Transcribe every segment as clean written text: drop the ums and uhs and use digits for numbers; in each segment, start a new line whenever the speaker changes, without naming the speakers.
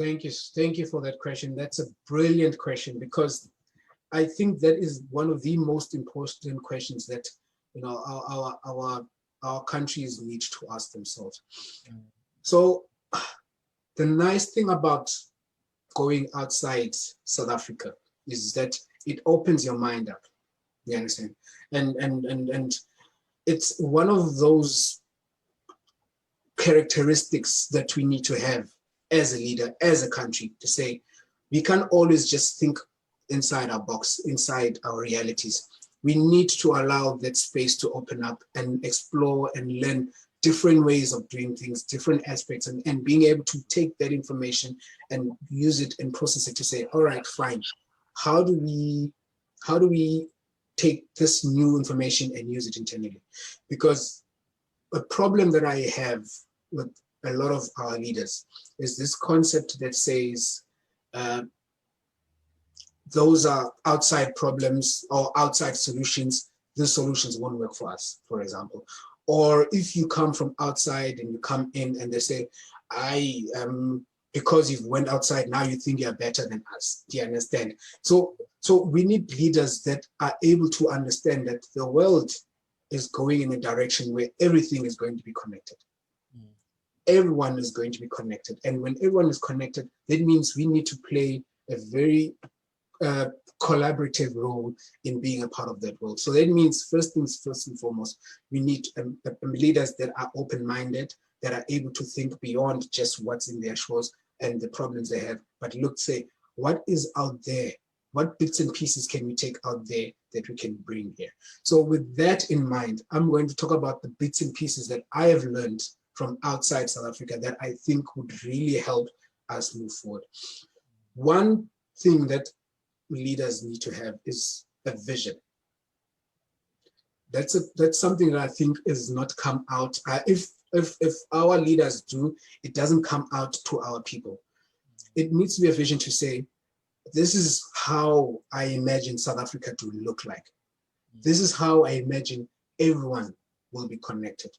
Thank you for that question. That's a brilliant question, because I think that is one of the most important questions that our countries need to ask themselves. So the nice thing about going outside South Africa is that it opens your mind up. You understand? And it's one of those characteristics that we need to have as a leader, as a country, to say we can't always just think inside our box, inside our realities. We need to allow that space to open up and explore and learn different ways of doing things, different aspects, and being able to take that information and use it and process it to say, all right, fine, how do we take this new information and use it internally? Because a problem that I have with a lot of our leaders is this concept that says those are outside problems or outside solutions. These solutions won't work for us, for example. Or if you come from outside and you come in and they say, because you've went outside, now you think you're better than us. Do you understand? So we need leaders that are able to understand that the world is going in a direction where everything is going to be connected. Everyone is going to be connected. And when everyone is connected, that means we need to play a very collaborative role in being a part of that world. So that means first and foremost, we need leaders that are open-minded, that are able to think beyond just what's in their shores and the problems they have, but look, say, what is out there? What bits and pieces can we take out there that we can bring here? So with that in mind, I'm going to talk about the bits and pieces that I have learned from outside South Africa that I think would really help us move forward. One thing that leaders need to have is a vision. That's something that I think is not come out. If our leaders do, it doesn't come out to our people. It needs to be a vision to say, this is how I imagine South Africa to look like. This is how I imagine everyone will be connected.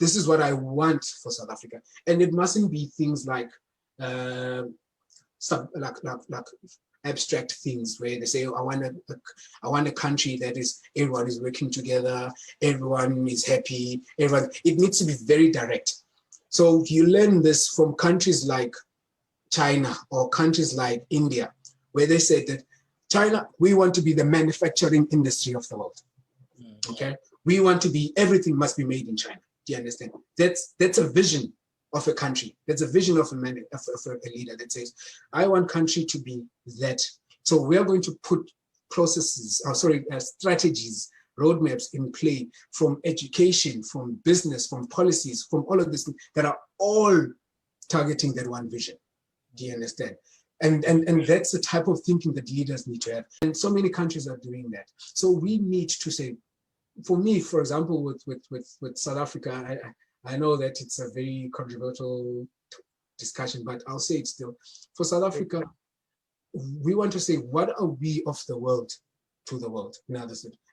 This is what I want for South Africa. And it mustn't be things like abstract things where they say, oh, I want a country that is everyone is working together, everyone is happy, everyone. It needs to be very direct. So you learn this from countries like China or countries like India, where they said that China, we want to be the manufacturing industry of the world. Okay, we want to be, everything must be made in China. Do you understand? That's a vision of a country. That's a vision of a leader that says, I want country to be that. So we are going to put strategies, roadmaps in play from education, from business, from policies, from all of this that are all targeting that one vision. Do you understand? And that's the type of thinking that leaders need to have. And so many countries are doing that. So we need to say, for me, for example, with South Africa, I know that it's a very controversial discussion, but I'll say it still. For South Africa, we want to say, what are we of the world to the world?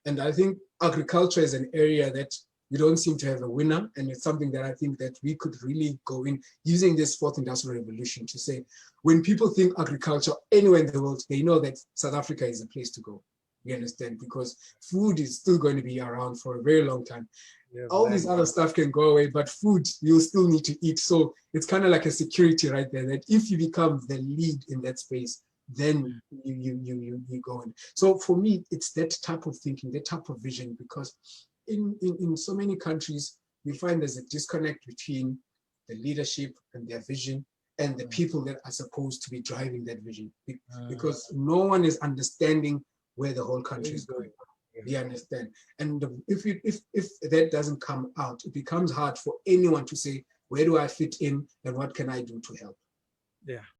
And I think agriculture is an area that we don't seem to have a winner, and it's something that I think that we could really go in using this fourth industrial revolution to say, when people think agriculture anywhere in the world, they know that South Africa is a place to go. You understand? Because food is still going to be around for a very long time. Yeah, all this other stuff can go away, but food you'll still need to eat. So it's kind of like a security right there, that if you become the lead in that space, then you go in. So for me, it's that type of thinking, that type of vision, because in so many countries, we find there's a disconnect between the leadership and their vision and the people that are supposed to be driving that vision, because no one is understanding where the whole country is going. You understand? And if that doesn't come out, it becomes hard for anyone to say, where do I fit in and what can I do to help?
Yeah.